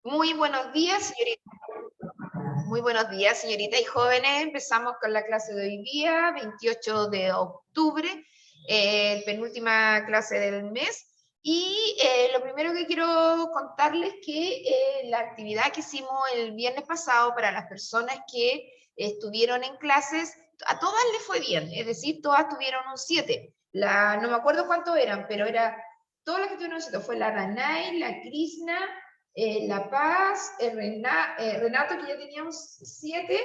Muy buenos días, señorita. Muy buenos días, señorita y jóvenes. Empezamos con la clase de hoy día, 28 de octubre, penúltima clase del mes. Y lo primero que quiero contarles es que la actividad que hicimos el viernes pasado para las personas que estuvieron en clases, a todas les fue bien, es decir, todas tuvieron un 7. No me acuerdo cuántos eran, pero todas las que tuvieron un 7, fue la Danay, la Krishna, La Paz, Renato, que ya tenía un 7.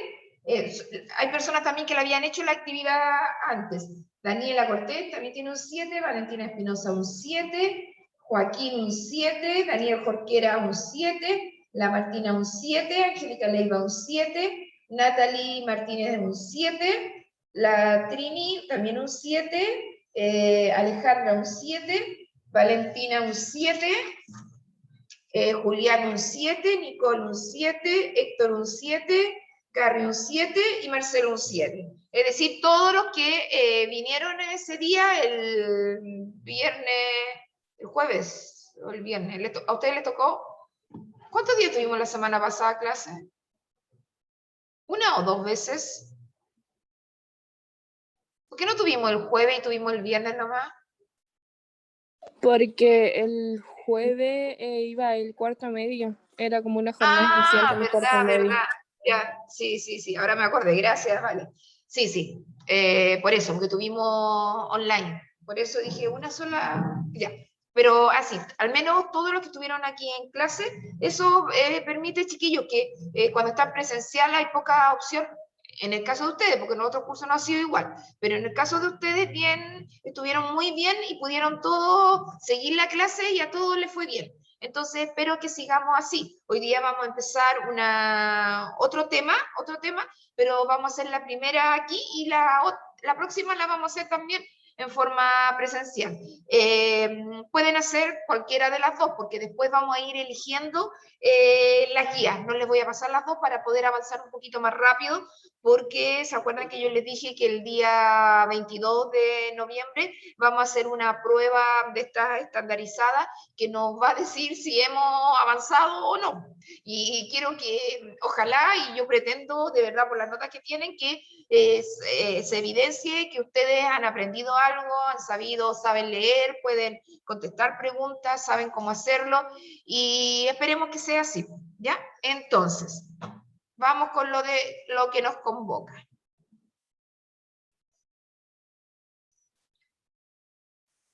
Hay personas también que la habían hecho la actividad antes. Daniela Cortés también tiene un 7, Valentina Espinosa un 7, Joaquín un 7, Daniel Jorquera un 7, la Martina un 7, Angélica Leiva un 7, Natalie Martínez un 7, la Trini también un 7, Alejandra un 7, Valentina un 7, Julián un 7, Nicole un 7, Héctor un 7, Carrie un 7 y Marcelo un 7. Es decir, todos los que vinieron ese día, el viernes, el jueves o el viernes, ¿a ustedes les tocó? ¿Cuántos días tuvimos la semana pasada clase? ¿Una o dos veces? ¿Por qué no tuvimos el jueves y tuvimos el viernes nomás? Porque el jueves iba el cuarto medio, era como una jornada especial del cuarto medio. Verdad. Ya, sí, ahora me acordé, gracias, vale. Sí, por eso, porque tuvimos online. Por eso dije una sola, ya. Pero así, al menos todos los que estuvieron aquí en clase, eso permite, chiquillos, que cuando están presencial hay poca opción. En el caso de ustedes, porque en otros cursos no ha sido igual, pero en el caso de ustedes, bien, estuvieron muy bien y pudieron todos seguir la clase y a todos les fue bien. Entonces, espero que sigamos así. Hoy día vamos a empezar otro tema, pero vamos a hacer la primera aquí y la próxima la vamos a hacer también en forma presencial. Pueden hacer cualquiera de las dos, porque después vamos a ir eligiendo las guías. No les voy a pasar las dos para poder avanzar un poquito más rápido, porque se acuerdan que yo les dije que el día 22 de noviembre vamos a hacer una prueba de estas estandarizadas que nos va a decir si hemos avanzado o no. Y quiero que, ojalá, y yo pretendo, de verdad, por las notas que tienen, que se evidencie que ustedes han aprendido algo, han sabido, saben leer, pueden contestar preguntas, saben cómo hacerlo, y esperemos que sea así, ¿ya? Entonces, vamos con lo que nos convoca.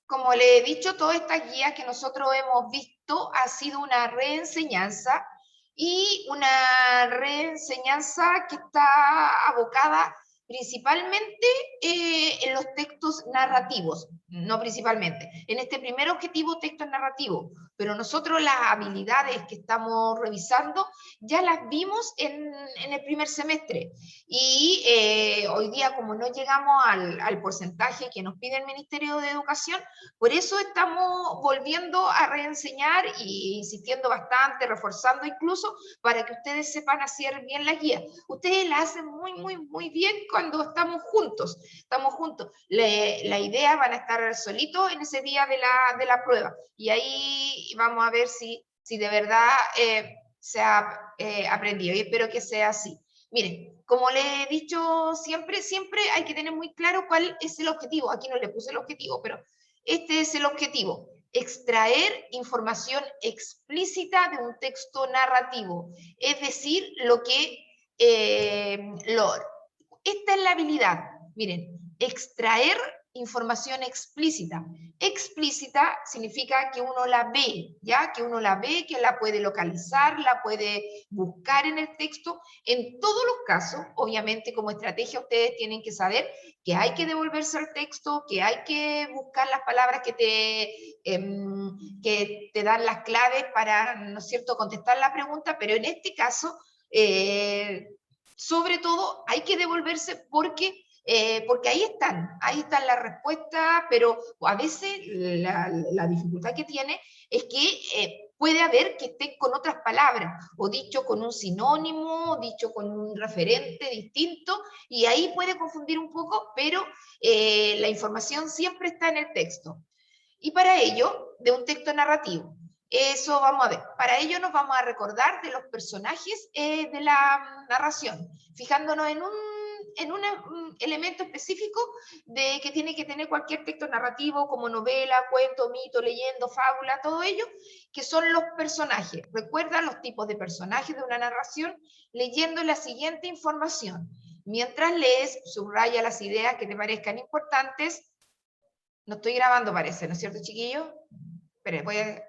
Como le he dicho, todas estas guías que nosotros hemos visto ha sido una reenseñanza y una reenseñanza que está abocada principalmente en los textos narrativos, no principalmente. En este primer objetivo, textos narrativos, pero nosotros las habilidades que estamos revisando ya las vimos en el primer semestre. Y hoy día, como no llegamos al porcentaje que nos pide el Ministerio de Educación, por eso estamos volviendo a reenseñar e insistiendo bastante, reforzando incluso, para que ustedes sepan hacer bien la guía. Ustedes la hacen muy bien cuando estamos juntos. La idea van a estar solitos en ese día de la prueba. Y ahí vamos a ver si de verdad se ha aprendido. Y espero que sea así. Miren, como le he dicho siempre hay que tener muy claro cuál es el objetivo. Aquí no le puse el objetivo, pero este es el objetivo: extraer información explícita de un texto narrativo, es decir, esta es la habilidad, miren, extraer información explícita. Explícita significa que uno la ve, ¿ya? Que uno la ve, que la puede localizar, la puede buscar en el texto. En todos los casos, obviamente, como estrategia, ustedes tienen que saber que hay que devolverse al texto, que hay que buscar las palabras que te dan las claves para, ¿no es cierto?, contestar la pregunta, pero en este caso, sobre todo, hay que devolverse porque ahí están las respuestas, pero a veces la dificultad que tiene es que puede haber que estén con otras palabras, o dicho con un sinónimo, dicho con un referente distinto, y ahí puede confundir un poco, pero la información siempre está en el texto. Y para ello, de un texto narrativo, Eso vamos a ver. Para ello nos vamos a recordar de los personajes de la narración, fijándonos en un elemento específico de que tiene que tener cualquier texto narrativo, como novela, cuento, mito, leyenda, fábula, todo ello, que son los personajes. Recuerda los tipos de personajes de una narración leyendo la siguiente información. Mientras lees, subraya las ideas que te parezcan importantes. No estoy grabando, parece, ¿no es cierto, chiquillo? Espere, voy a...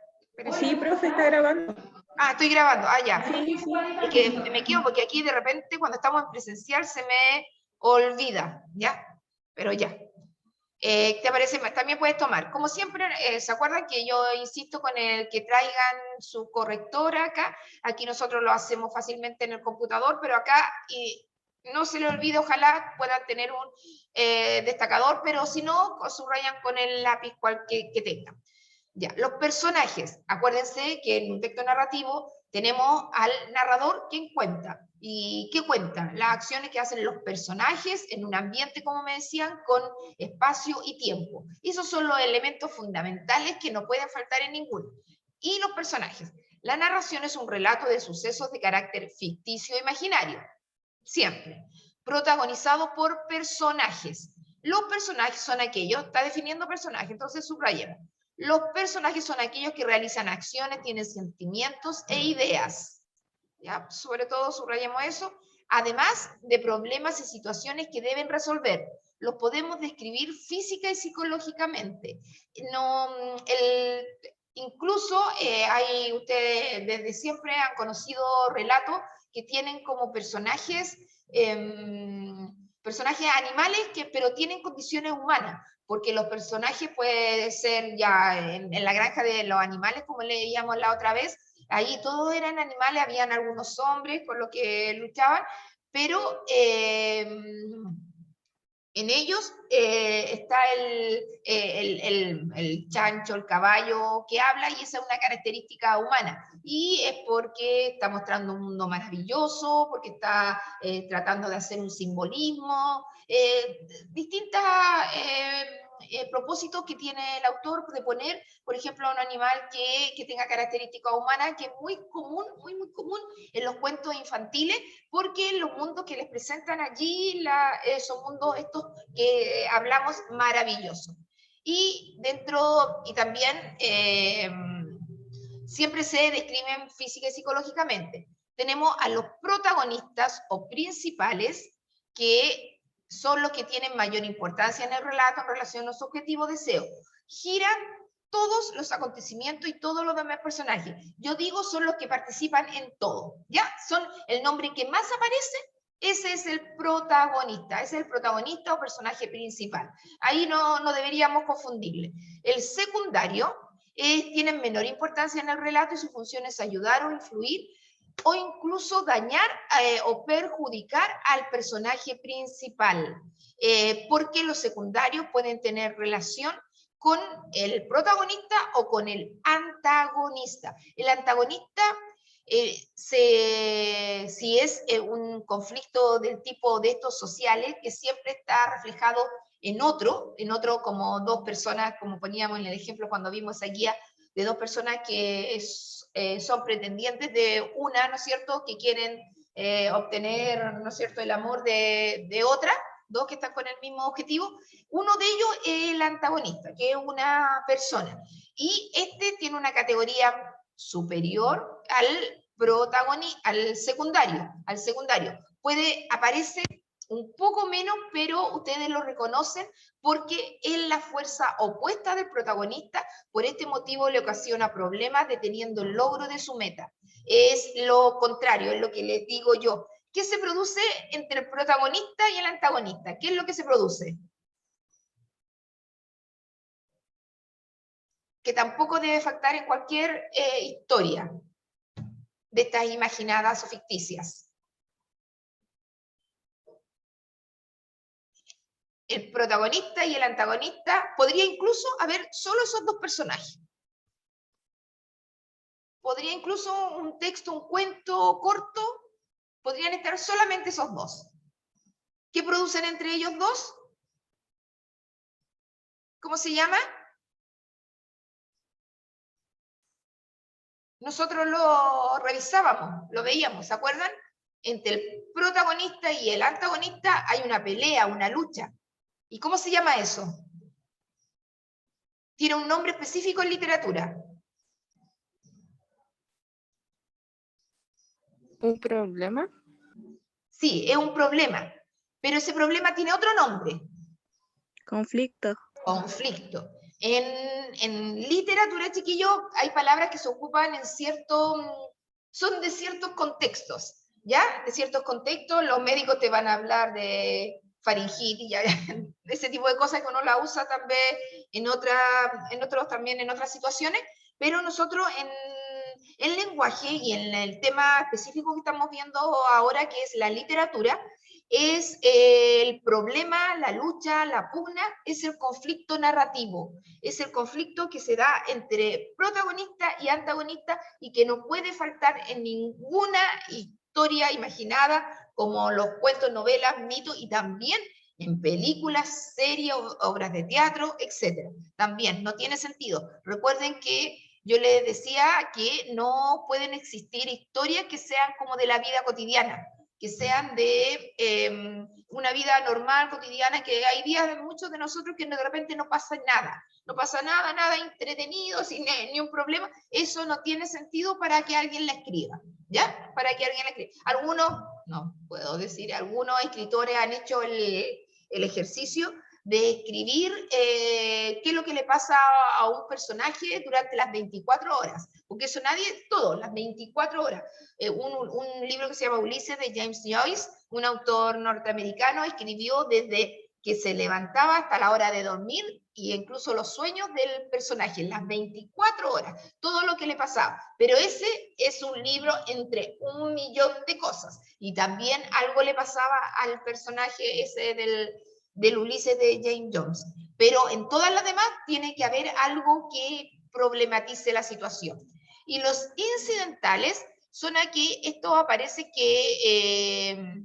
Sí, profe, está grabando. Ah, estoy grabando. Ah, ya. Sí, sí. Es que me equivoco porque aquí de repente cuando estamos en presencial se me olvida, ¿ya? Pero ya. ¿Te parece? También puedes tomar. Como siempre, ¿se acuerdan que yo insisto con el que traigan su corrector acá? Aquí nosotros lo hacemos fácilmente en el computador, pero acá no se le olvide, ojalá puedan tener un destacador, pero si no, subrayan con el lápiz que tengan. Ya, los personajes. Acuérdense que en un texto narrativo tenemos al narrador quien cuenta. ¿Y qué cuenta? Las acciones que hacen los personajes en un ambiente, como me decían, con espacio y tiempo. Esos son los elementos fundamentales que no pueden faltar en ninguno. Y los personajes. La narración es un relato de sucesos de carácter ficticio e imaginario. Siempre. Protagonizado por personajes. Los personajes son aquellos, está definiendo personajes, entonces subrayemos. Los personajes son aquellos que realizan acciones, tienen sentimientos e ideas. ¿Ya? Sobre todo subrayemos eso. Además de problemas y situaciones que deben resolver. Los podemos describir física y psicológicamente. No, incluso ustedes desde siempre han conocido relatos que tienen como personajes personajes animales pero tienen condiciones humanas, porque los personajes pueden ser ya en la granja de los animales, como leíamos la otra vez, ahí todos eran animales, habían algunos hombres con los que luchaban, pero en ellos está el chancho, el caballo que habla, y esa es una característica humana. Y es porque está mostrando un mundo maravilloso, porque está tratando de hacer un simbolismo, distintos propósitos que tiene el autor de poner, por ejemplo, a un animal que tenga características humanas, que es muy común, muy común en los cuentos infantiles, porque los mundos que les presentan allí son mundos estos que hablamos maravillosos. Y también siempre se describen física y psicológicamente. Tenemos a los protagonistas o principales, que son los que tienen mayor importancia en el relato en relación a los objetivos de deseo. Giran todos los acontecimientos y todos los demás personajes. Yo digo, son los que participan en todo, ¿ya? Son el nombre que más aparece, ese es el protagonista, ese es el protagonista o personaje principal. Ahí no deberíamos confundirle. El secundario tiene menor importancia en el relato y su función es ayudar o influir o incluso dañar o perjudicar al personaje principal, porque los secundarios pueden tener relación con el protagonista o con el antagonista. El antagonista, si es un conflicto del tipo de estos sociales, que siempre está reflejado en otro como dos personas, como poníamos en el ejemplo cuando vimos esa guía, de dos personas que son pretendientes de una, ¿no es cierto?, que quieren obtener, ¿no es cierto?, el amor de otra, dos que están con el mismo objetivo. Uno de ellos es el antagonista, que es una persona, y este tiene una categoría superior al secundario. Aparece un poco menos, pero ustedes lo reconocen porque es la fuerza opuesta del protagonista. Por este motivo le ocasiona problemas deteniendo el logro de su meta. Es lo contrario, es lo que les digo yo. ¿Qué se produce entre el protagonista y el antagonista? ¿Qué es lo que se produce? Que tampoco debe faltar en cualquier historia de estas imaginadas o ficticias. El protagonista y el antagonista, podría incluso haber solo esos dos personajes. Podría incluso un texto, un cuento corto, podrían estar solamente esos dos. ¿Qué producen entre ellos dos? ¿Cómo se llama? nosotros lo revisábamos, lo veíamos, ¿se acuerdan? Entre el protagonista y el antagonista hay una pelea, una lucha. ¿Y cómo se llama eso? Tiene un nombre específico en literatura. ¿Un problema? Sí, es un problema, pero ese problema tiene otro nombre. Conflicto. Conflicto. En literatura, chiquillos, hay palabras que se ocupan en son de ciertos contextos, ¿ya? De ciertos contextos, los médicos te van a hablar de faringitis, ¿ya? Ese tipo de cosas que uno la usa también en otras situaciones, pero nosotros en lenguaje y en el tema específico que estamos viendo ahora, que es la literatura, es el problema, la lucha, la pugna, es el conflicto narrativo, es el conflicto que se da entre protagonista y antagonista y que no puede faltar en ninguna historia imaginada, como los cuentos, novelas, mitos y también en películas, series, obras de teatro, etc. También no tiene sentido. Recuerden que yo les decía que no pueden existir historias que sean como de la vida cotidiana, que sean de una vida normal, cotidiana, que hay días de muchos de nosotros que de repente no pasa nada, nada entretenido, sin ni un problema. Eso no tiene sentido para que alguien la escriba, ¿ya? Para que alguien la escriba. Algunos, no puedo decir, algunos escritores han hecho el ejercicio de escribir qué es lo que le pasa a un personaje durante las 24 horas, porque eso todo, las 24 horas. Un libro que se llama Ulises de James Joyce, un autor norteamericano, escribió desde que se levantaba hasta la hora de dormir y incluso los sueños del personaje, las 24 horas, todo lo que le pasaba. Pero ese es un libro entre 1.000.000 de cosas, y también algo le pasaba al personaje ese del Ulises de James Joyce. Pero en todas las demás tiene que haber algo que problematice la situación. Y los incidentales son aquí, esto aparece que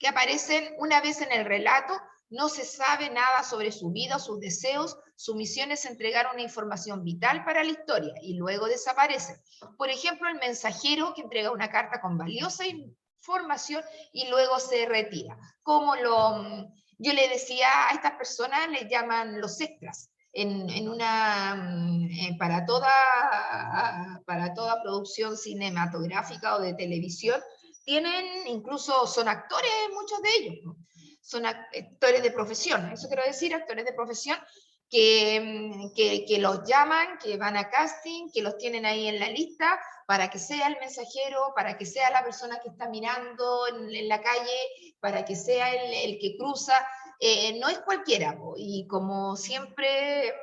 aparecen una vez en el relato, no se sabe nada sobre su vida o sus deseos, su misión es entregar una información vital para la historia y luego desaparecen. Por ejemplo, el mensajero que entrega una carta con valiosa información y luego se retira. Yo le decía a estas personas, les llaman los extras. Para toda producción cinematográfica o de televisión, son actores, muchos de ellos, ¿no? Son actores de profesión, eso quiero decir, actores de profesión que los llaman, que van a casting, que los tienen ahí en la lista para que sea el mensajero, para que sea la persona que está mirando en la calle, para que sea el que cruza. No es cualquiera, y como siempre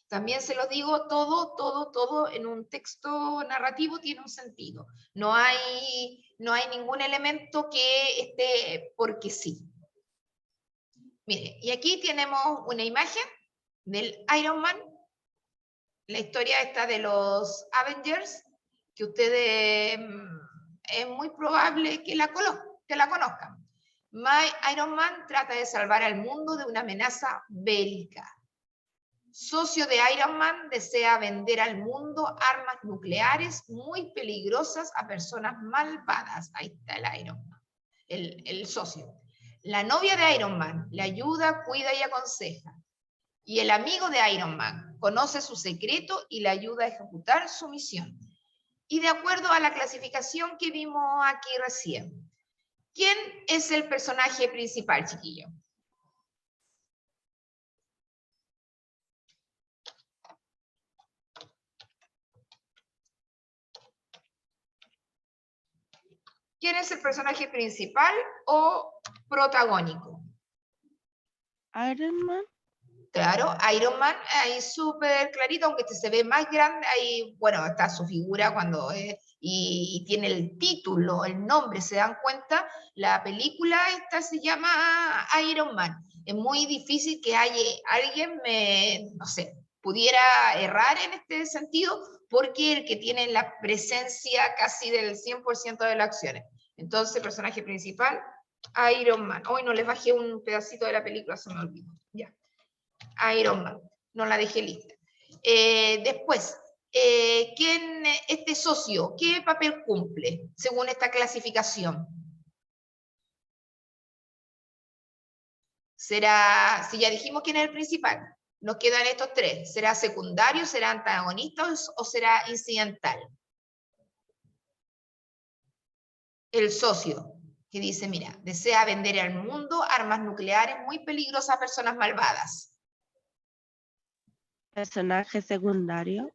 también se lo digo, todo en un texto narrativo tiene un sentido. No hay ningún elemento que esté porque sí. Mire, y aquí tenemos una imagen del Iron Man, la historia esta de los Avengers, que ustedes es muy probable que la conozcan. Iron Man trata de salvar al mundo de una amenaza bélica. Socio de Iron Man, desea vender al mundo armas nucleares muy peligrosas a personas malvadas. Ahí está el Iron Man, el socio. La novia de Iron Man le ayuda, cuida y aconseja. Y el amigo de Iron Man conoce su secreto y le ayuda a ejecutar su misión. Y de acuerdo a la clasificación que vimos aquí recién, ¿quién es el personaje principal, chiquillo? ¿Quién es el personaje principal o protagónico? Iron Man. Claro, Iron Man, ahí súper clarito, aunque este se ve más grande, ahí, bueno, está su figura cuando y tiene el título, el nombre, ¿se dan cuenta? La película esta se llama Iron Man. Es muy difícil que alguien no sé, pudiera errar en este sentido, porque el que tiene la presencia casi del 100% de las acciones. Entonces, el personaje principal, Iron Man. Hoy no les bajé un pedacito de la película, se me olvidó. Ya. Iron Man, no la dejé lista. Después, este socio, ¿qué papel cumple según esta clasificación? Será, si ya dijimos quién es el principal, nos quedan estos tres. ¿Será secundario, será antagonista o será incidental? El socio, que dice, mira, desea vender al mundo armas nucleares muy peligrosas a personas malvadas. Personaje secundario.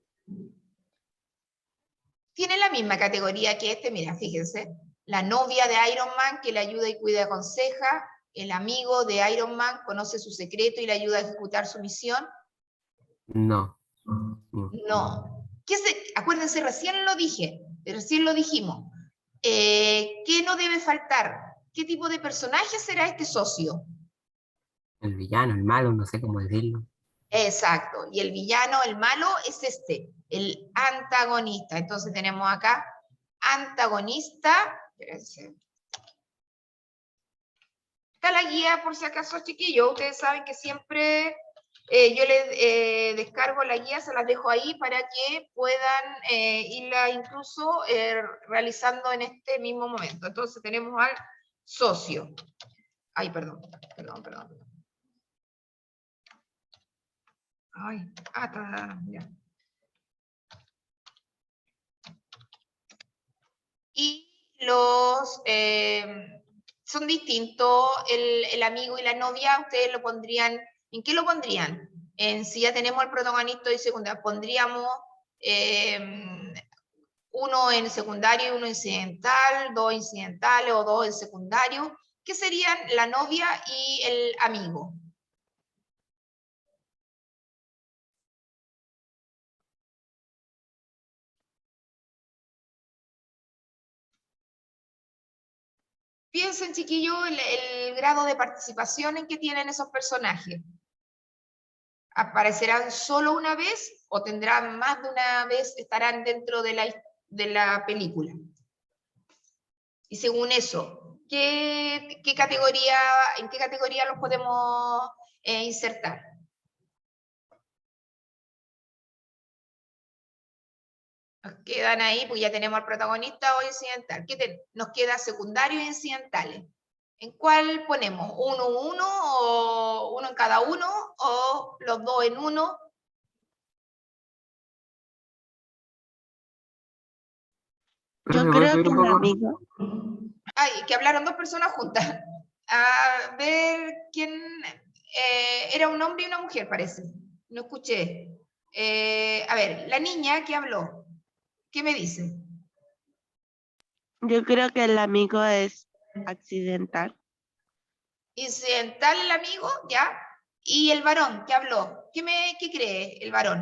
Tiene la misma categoría que este, mira, fíjense. La novia de Iron Man que le ayuda y cuida y aconseja. El amigo de Iron Man conoce su secreto y le ayuda a ejecutar su misión. No. No. Acuérdense, recién lo dije, recién lo dijimos. ¿Qué no debe faltar? ¿Qué tipo de personaje será este socio? El villano, el malo, no sé cómo decirlo. Exacto. Y el villano, el malo, es este, el antagonista. Entonces tenemos acá antagonista. Espérense. Está la guía, por si acaso, chiquillos. Ustedes saben que siempre yo les descargo la guía, se las dejo ahí para que puedan irla incluso realizando en este mismo momento. Entonces tenemos al socio. Ay, perdón. Ay, está, ya. Y los son distintos, el amigo y la novia, ustedes lo pondrían, ¿en qué lo pondrían? Si ya tenemos el protagonista y secundario, pondríamos uno en secundario y uno incidental, dos incidentales o dos en secundario, ¿qué serían la novia y el amigo? Piensen, chiquillos, el grado de participación en que tienen esos personajes. ¿Aparecerán solo una vez o tendrán más de una vez, estarán dentro de la película? Y según eso, ¿en qué categoría los podemos insertar? Nos quedan ahí, pues ya tenemos al protagonista o incidental. Nos queda secundario e incidentales. ¿En cuál ponemos? ¿Uno o uno en cada uno o los dos en uno? Profe, Yo ¿puedes creo subir que un el poco? amigo. Ay, que hablaron dos personas juntas. A ver, ¿quién? Era un hombre y una mujer, parece. No escuché. A ver, la niña que habló, ¿qué me dice? Yo creo que el amigo es accidental. Incidental el amigo, ¿ya? Y el varón que habló, ¿qué cree el varón?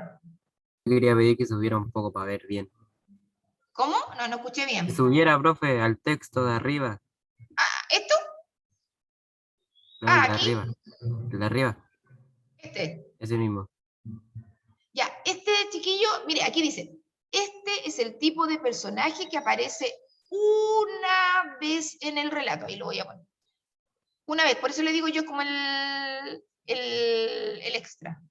Yo quería pedir que subiera un poco para ver bien. ¿Cómo? No escuché bien. Que subiera, profe, al texto de arriba. ¿Esto? No, el de Aquí. arriba. El de arriba. Este. Ese mismo. Ya, este chiquillo, mire, aquí dice, este es el tipo de personaje que aparece una vez en el relato. Ahí lo voy a poner. Una vez, por eso le digo yo como el extra.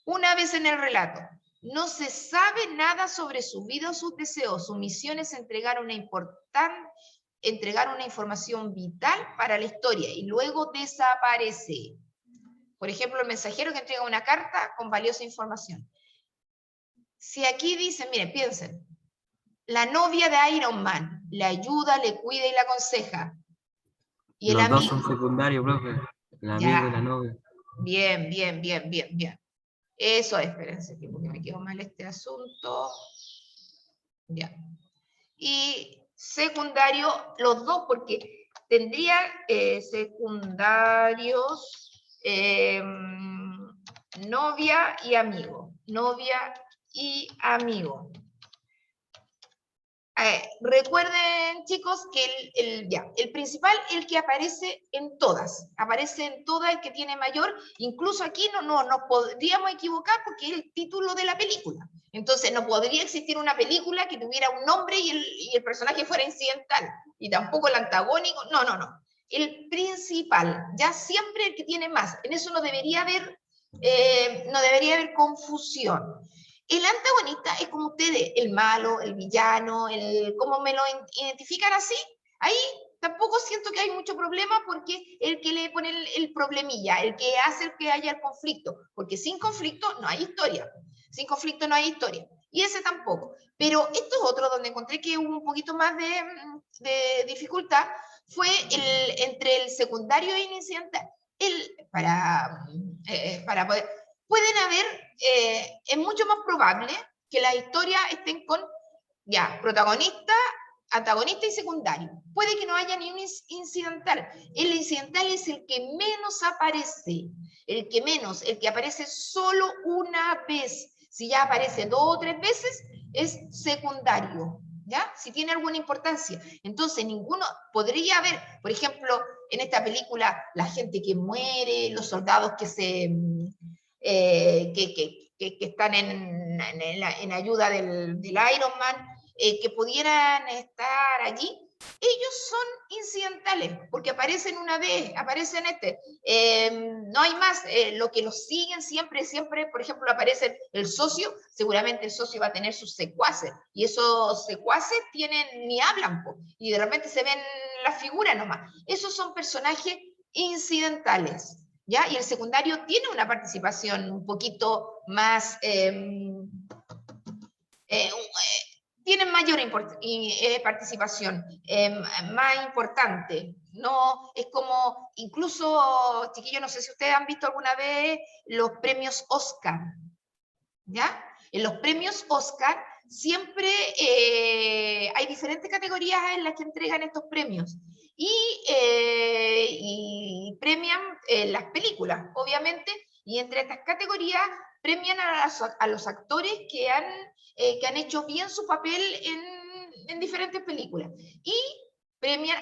Una vez en el relato. No se sabe nada sobre su vida o sus deseos. Su misión es entregar una información vital para la historia y luego desaparece. Por ejemplo, el mensajero que entrega una carta con valiosa información. Si aquí dicen, miren, piensen, la novia de Iron Man le ayuda, le cuida y le aconseja. Y el Los dos amigo. son secundarios, profe. El amigo y la novia. Bien. Eso es, espérense, porque me quedó mal este asunto. Ya. Y secundario, los dos, porque tendría secundarios, novia y amigo. Novia y amigo. Recuerden, chicos, que el principal, el que aparece en todas, el que tiene mayor, incluso aquí no nos podríamos equivocar porque es el título de la película. Entonces no podría existir una película que tuviera un nombre y el personaje fuera incidental, y tampoco el antagónico, no. El principal, ya siempre el que tiene más, en eso no debería haber confusión. El antagonista es como ustedes, el malo, el villano, ¿cómo me lo identifican así? Ahí tampoco siento que hay mucho problema porque el que le pone el problemilla, el que hace que haya el conflicto, porque sin conflicto no hay historia. Sin conflicto no hay historia. Y ese tampoco. Pero estos otros donde encontré que hubo un poquito más de dificultad fue entre el secundario e incidental. Para poder... Pueden haber, es mucho más probable que las historias estén con, ya, protagonista, antagonista y secundario. Puede que no haya ni un incidental. El incidental es el que menos aparece, el que aparece solo una vez. Si ya aparece 2 o 3 veces, es secundario, ¿ya? Si tiene alguna importancia. Entonces, ninguno podría haber, por ejemplo, en esta película, la gente que muere, los soldados que se... que están en ayuda del Iron Man, que pudieran estar allí, ellos son incidentales, porque aparecen una vez, aparecen no hay más, lo que los siguen siempre, por ejemplo, aparece el socio, seguramente el socio va a tener sus secuaces, y esos secuaces ni hablan, y de repente se ven las figuras nomás. Esos son personajes incidentales. ¿Ya? Y el secundario tiene una participación un poquito más, tienen mayor participación, más importante. No, es como, incluso, chiquillos, no sé si ustedes han visto alguna vez los premios Oscar, ¿ya? En los premios Oscar siempre hay diferentes categorías en las que entregan estos premios. Y premian las películas, obviamente, y entre estas categorías premian a los actores que han hecho bien su papel en diferentes películas. Y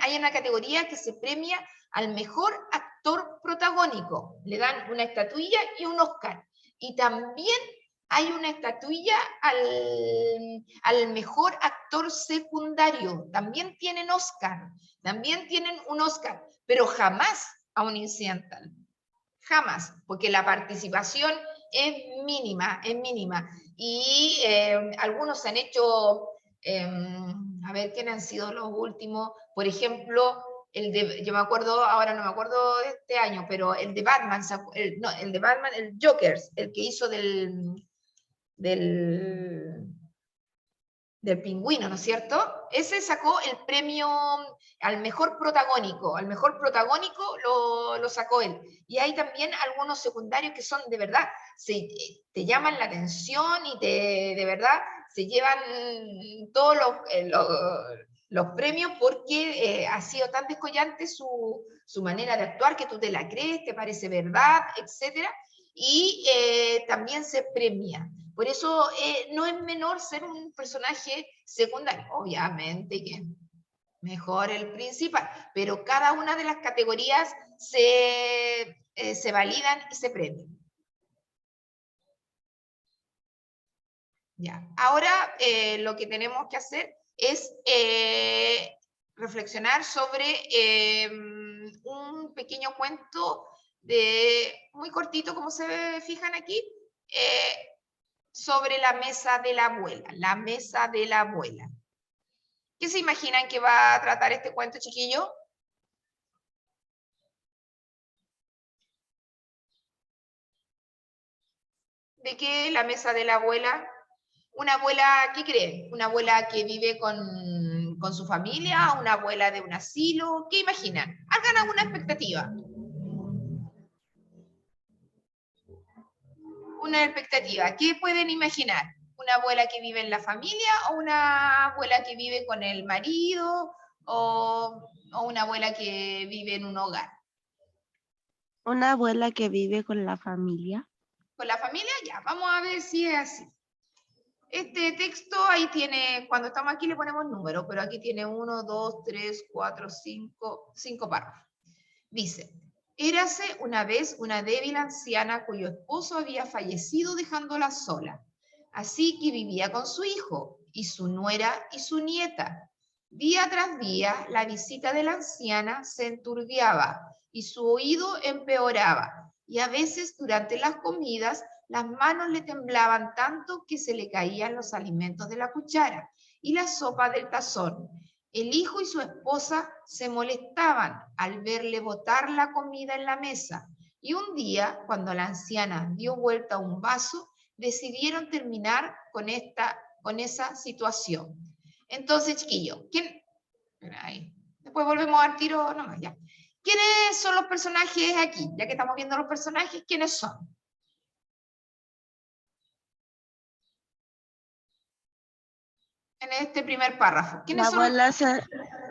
hay una categoría que se premia al mejor actor protagónico. Le dan una estatuilla y un Oscar. Y también hay una estatuilla al mejor actor secundario. También tienen Oscar. También tienen un Oscar, pero jamás a un incidental. Jamás, porque la participación es mínima, es mínima. Y algunos se han hecho, a ver, ¿quiénes han sido los últimos? Por ejemplo, yo me acuerdo, ahora no me acuerdo de este año, pero el de Batman, el de Batman, el Joker, el que hizo del pingüino, ¿no es cierto? Ese sacó el premio al mejor protagónico. Al mejor protagónico lo sacó él. Y hay también algunos secundarios que son de verdad, te llaman la atención y de verdad se llevan todos los premios porque ha sido tan descollante su manera de actuar que tú te la crees, te parece verdad, etc. Y también se premia. Por eso no es menor ser un personaje secundario. Obviamente que mejor el principal, pero cada una de las categorías se validan y se premian. Ya. Ahora lo que tenemos que hacer es reflexionar sobre un pequeño cuento muy cortito, como se fijan aquí, sobre la mesa de la abuela, la mesa de la abuela. ¿Qué se imaginan que va a tratar este cuento, chiquillo? ¿De qué la mesa de la abuela? Una abuela, ¿qué creen? ¿Una abuela que vive con su familia? ¿Una abuela de un asilo? ¿Qué imaginan? Hagan alguna expectativa. Una expectativa. ¿Qué pueden imaginar? ¿Una abuela que vive en la familia o una abuela que vive con el marido o una abuela que vive en un hogar? Una abuela que vive con la familia. ¿Con la familia? Ya, vamos a ver si es así. Este texto ahí tiene, cuando estamos aquí le ponemos números, pero aquí tiene 1, 2, 3, 4, 5 párrafos. Dice, érase una vez una débil anciana cuyo esposo había fallecido dejándola sola. Así que vivía con su hijo y su nuera y su nieta. Día tras día, la visita de la anciana se enturbiaba y su oído empeoraba. Y a veces durante las comidas Las manos le temblaban tanto que se le caían los alimentos de la cuchara y la sopa del tazón. El hijo y su esposa se molestaban al verle botar la comida en la mesa. Y un día, cuando la anciana dio vuelta a un vaso, decidieron terminar con esa situación. Entonces, chiquillos, ahí. Después volvemos al tiro nomás, ya. ¿Quiénes son los personajes aquí? Ya que estamos viendo los personajes, ¿quiénes son? En este primer párrafo. ¿Quiénes son?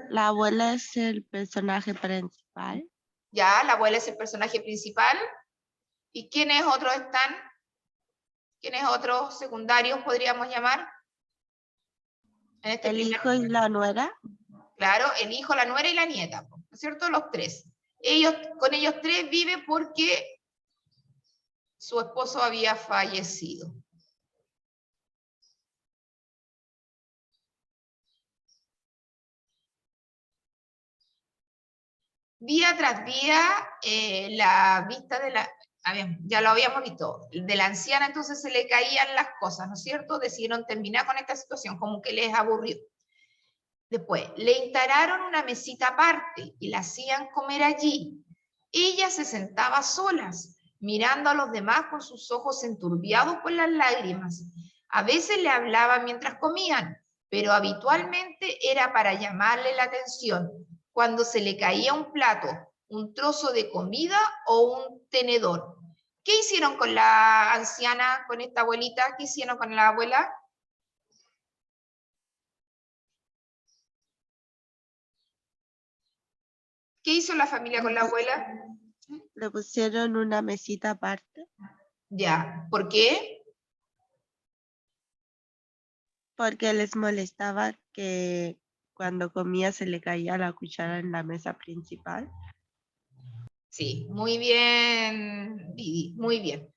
La abuela es el personaje principal. Ya, la abuela es el personaje principal. ¿Y quiénes otros están? ¿Quiénes otros secundarios podríamos llamar? En este El primer... hijo y la nuera. Claro, el hijo, la nuera y la nieta, ¿no es cierto? Los tres. Con ellos tres vive porque su esposo había fallecido. Día tras día, la vista de la... ya lo habíamos visto, de la anciana entonces se le caían las cosas, ¿no es cierto? Decidieron terminar con esta situación, como que les aburrió. Después, le instalaron una mesita aparte y la hacían comer allí. Ella se sentaba a solas, mirando a los demás con sus ojos enturbiados por las lágrimas. A veces le hablaban mientras comían, pero habitualmente era para llamarle la atención, cuando se le caía un plato, un trozo de comida o un tenedor. ¿Qué hicieron con la anciana, con esta abuelita? ¿Qué hicieron con la abuela? ¿Qué hizo la familia con la abuela? Le pusieron una mesita aparte. Ya, ¿por qué? Porque les molestaba que cuando comía se le caía la cuchara en la mesa principal. Sí, muy bien, Vivi, muy bien.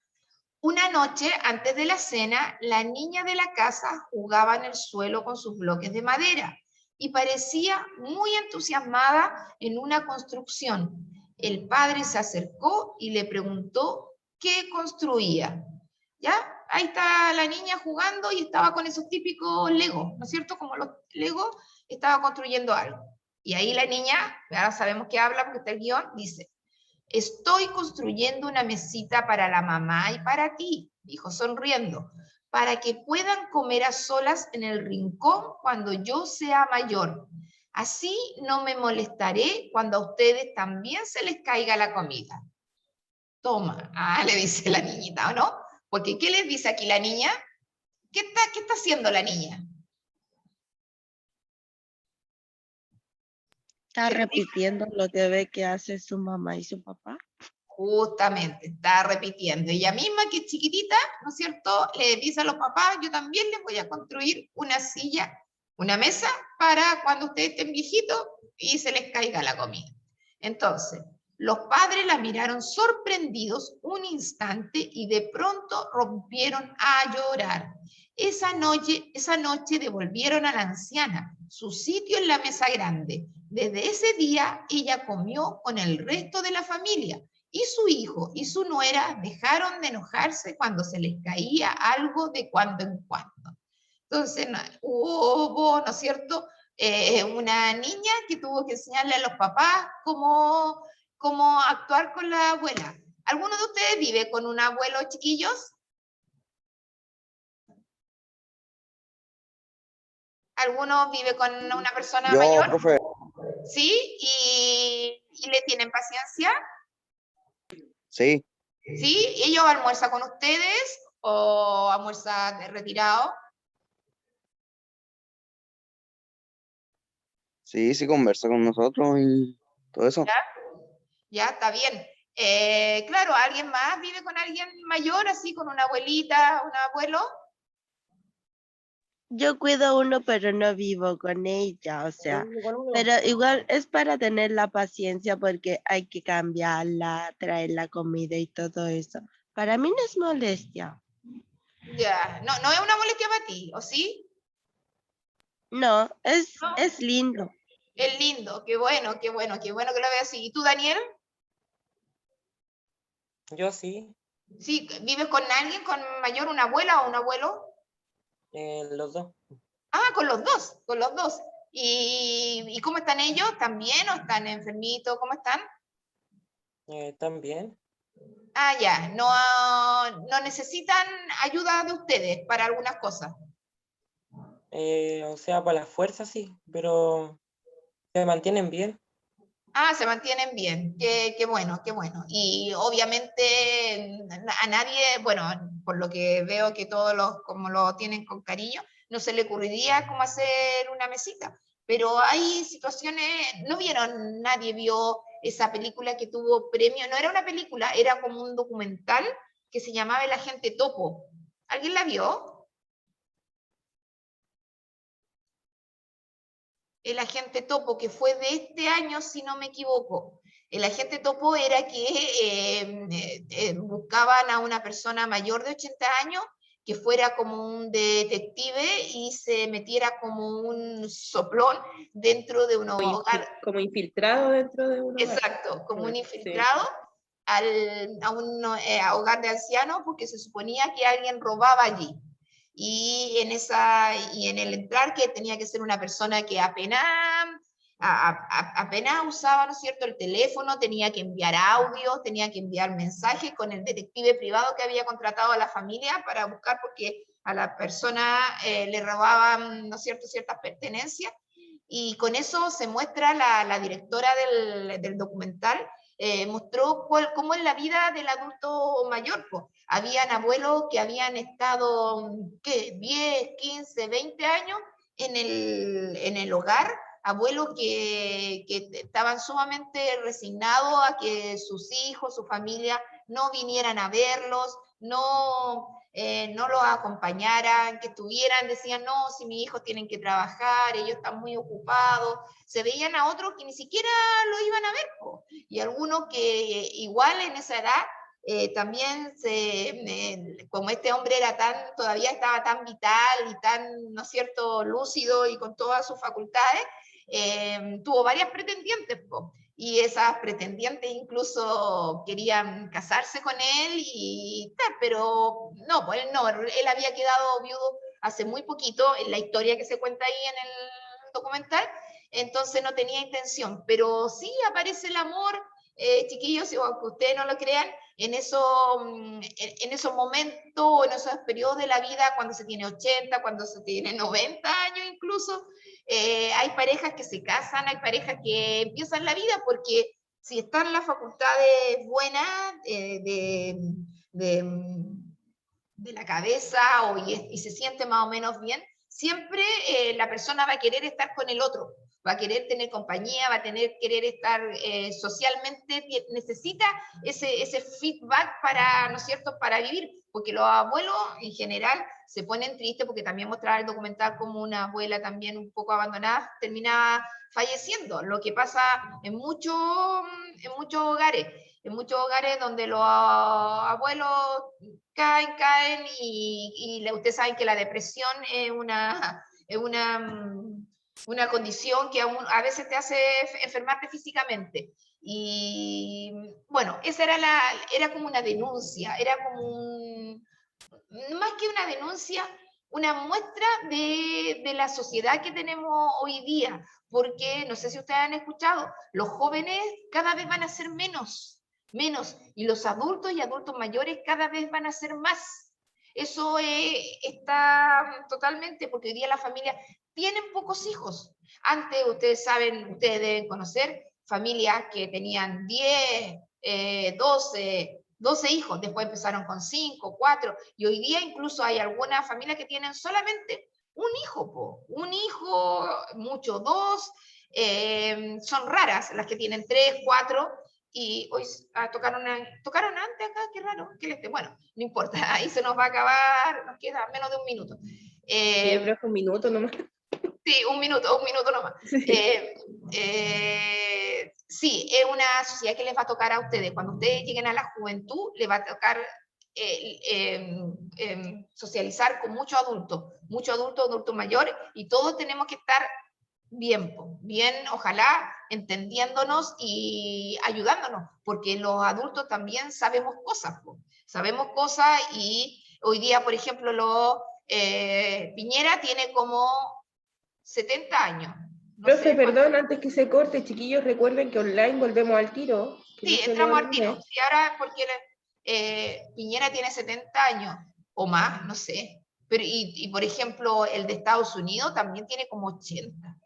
Una noche, antes de la cena, la niña de la casa jugaba en el suelo con sus bloques de madera y parecía muy entusiasmada en una construcción. El padre se acercó y le preguntó qué construía. ¿Ya? Ahí está la niña jugando y estaba con esos típicos Legos, ¿no es cierto? Como los Legos, estaba construyendo algo. Y ahí la niña, ahora sabemos que habla porque está el guión, dice: estoy construyendo una mesita para la mamá y para ti, dijo sonriendo, para que puedan comer a solas en el rincón cuando yo sea mayor. Así no me molestaré cuando a ustedes también se les caiga la comida. Toma, le dice la niñita, ¿o no? Porque ¿qué les dice aquí la niña? ¿Qué está haciendo la niña? Está repitiendo lo que ve que hace su mamá y su papá. Justamente, está repitiendo. Ella misma, que es chiquitita, ¿no es cierto?, le dice a los papás: yo también les voy a construir una silla, una mesa, para cuando ustedes estén viejitos y se les caiga la comida. Entonces, los padres la miraron sorprendidos un instante y de pronto rompieron a llorar. Esa noche devolvieron a la anciana su sitio en la mesa grande. Desde ese día, ella comió con el resto de la familia. Y su hijo y su nuera dejaron de enojarse cuando se les caía algo de cuando en cuando. Entonces, hubo, ¿no es cierto?, una niña que tuvo que enseñarle a los papás cómo actuar con la abuela. ¿Alguno de ustedes vive con un abuelo, chiquillos? ¿Alguno vive con una persona mayor? Profe. ¿Sí? ¿Y le tienen paciencia? Sí, ¿Sí? ¿Ellos almuerzan con ustedes o almuerzan de retirado? sí, conversa con nosotros y todo eso. Ya, está bien. Claro, ¿alguien más vive con alguien mayor, así, con una abuelita, un abuelo? Yo cuido uno, pero no vivo con ella, o sea, pero igual es para tener la paciencia porque hay que cambiarla, traer la comida y todo eso. Para mí no es molestia. Ya, no es una molestia para ti, ¿o sí? No, No. es lindo. Es lindo, qué bueno que lo veas así. ¿Y tú, Daniel? Yo sí. Sí, ¿vives con alguien, con mayor, una abuela o un abuelo? Los dos. Ah, con los dos, con los dos. ¿Y cómo están ellos? ¿Están bien o están enfermitos? ¿Cómo están? También. Ah, ya, no, no necesitan ayuda de ustedes para algunas cosas. O sea, para la fuerza sí, pero se mantienen bien. Ah, se mantienen bien, qué bueno, qué bueno. Y obviamente a nadie, bueno, por lo que veo que todos los, como lo tienen con cariño, no se le ocurriría cómo hacer una mesita. Pero hay situaciones, ¿no vieron? Nadie vio esa película que tuvo premio, no era una película, era como un documental que se llamaba El Agente Topo. ¿Alguien la vio? El Agente Topo, que fue de este año, si no me equivoco. El Agente Topo era que buscaban a una persona mayor de 80 años que fuera como un detective y se metiera como un soplón dentro de un hogar. Como infiltrado dentro de un hogar. Exacto, como un Sí. infiltrado a un hogar de ancianos porque se suponía que alguien robaba allí. Y en el entrar, que tenía que ser una persona que apenas usaba, ¿no es cierto?, el teléfono, tenía que enviar audios, tenía que enviar mensajes con el detective privado que había contratado a la familia para buscar, porque a la persona le robaban, ¿no es cierto?, ciertas pertenencias. Y con eso se muestra la directora del documental, mostró cómo es la vida del adulto mayor. Pues. Habían abuelos que habían estado, ¿qué? 10, 15, 20 años en el hogar, abuelos que estaban sumamente resignados a que sus hijos, su familia, no vinieran a verlos, no los acompañaran, que estuvieran, decían, no, si mis hijos tienen que trabajar, ellos están muy ocupados, se veían a otros que ni siquiera lo iban a ver, po. Y algunos que igual en esa edad también como este hombre era todavía estaba tan vital y tan, ¿no es cierto?, lúcido y con todas sus facultades, tuvo varias pretendientes, po. Y esas pretendientes incluso querían casarse con él y tal, pero no, pues él no, él había quedado viudo hace muy poquito en la historia que se cuenta ahí en el documental, entonces no tenía intención, pero sí aparece el amor, chiquillos, aunque ustedes no lo crean, en esos momentos, en esos periodos de la vida, cuando se tiene 80, cuando se tiene 90 años incluso, hay parejas que se casan, hay parejas que empiezan la vida, porque si están las facultades buenas de la cabeza y se siente más o menos bien, siempre la persona va a querer estar con el otro, va a querer tener compañía, va a querer estar socialmente, necesita ese feedback para, ¿no es cierto?, para vivir, porque los abuelos en general se ponen tristes, porque también mostraba el documental como una abuela también un poco abandonada terminaba falleciendo, lo que pasa en muchos hogares donde los abuelos caen y ustedes saben que la depresión es una condición que a veces te hace enfermarte físicamente. Y bueno, esa era como una denuncia, era como más que una denuncia, una muestra de la sociedad que tenemos hoy día, porque no sé si ustedes han escuchado, los jóvenes cada vez van a ser menos, y los adultos y adultos mayores cada vez van a ser más. Eso está totalmente, porque hoy día las familias tienen pocos hijos. Antes, ustedes saben, ustedes deben conocer familias que tenían 10, 12 hijos, después empezaron con 5, 4, y hoy día incluso hay algunas familias que tienen solamente un hijo, un hijo, mucho 2, son raras las que tienen 3, 4, y hoy tocaron antes acá, qué raro, bueno, no importa, ahí se nos va a acabar, nos queda menos de un minuto. Yo creo que un minuto nomás. Sí, un minuto nomás. Sí. Sí, es una sociedad que les va a tocar a ustedes. Cuando ustedes lleguen a la juventud, les va a tocar socializar con muchos adultos mayores, y todos tenemos que estar bien, ojalá entendiéndonos y ayudándonos, porque los adultos también sabemos cosas, sabemos cosas y hoy día, por ejemplo, Piñera tiene como 70 años. No Profe, sé, perdón, antes que se corte, chiquillos, recuerden que online volvemos al tiro. que sí, no se entramos les al tiro. olvide. Sí, ahora porque Piñera tiene 70 años o más, no sé. Pero, y por ejemplo, el de Estados Unidos también tiene como 80.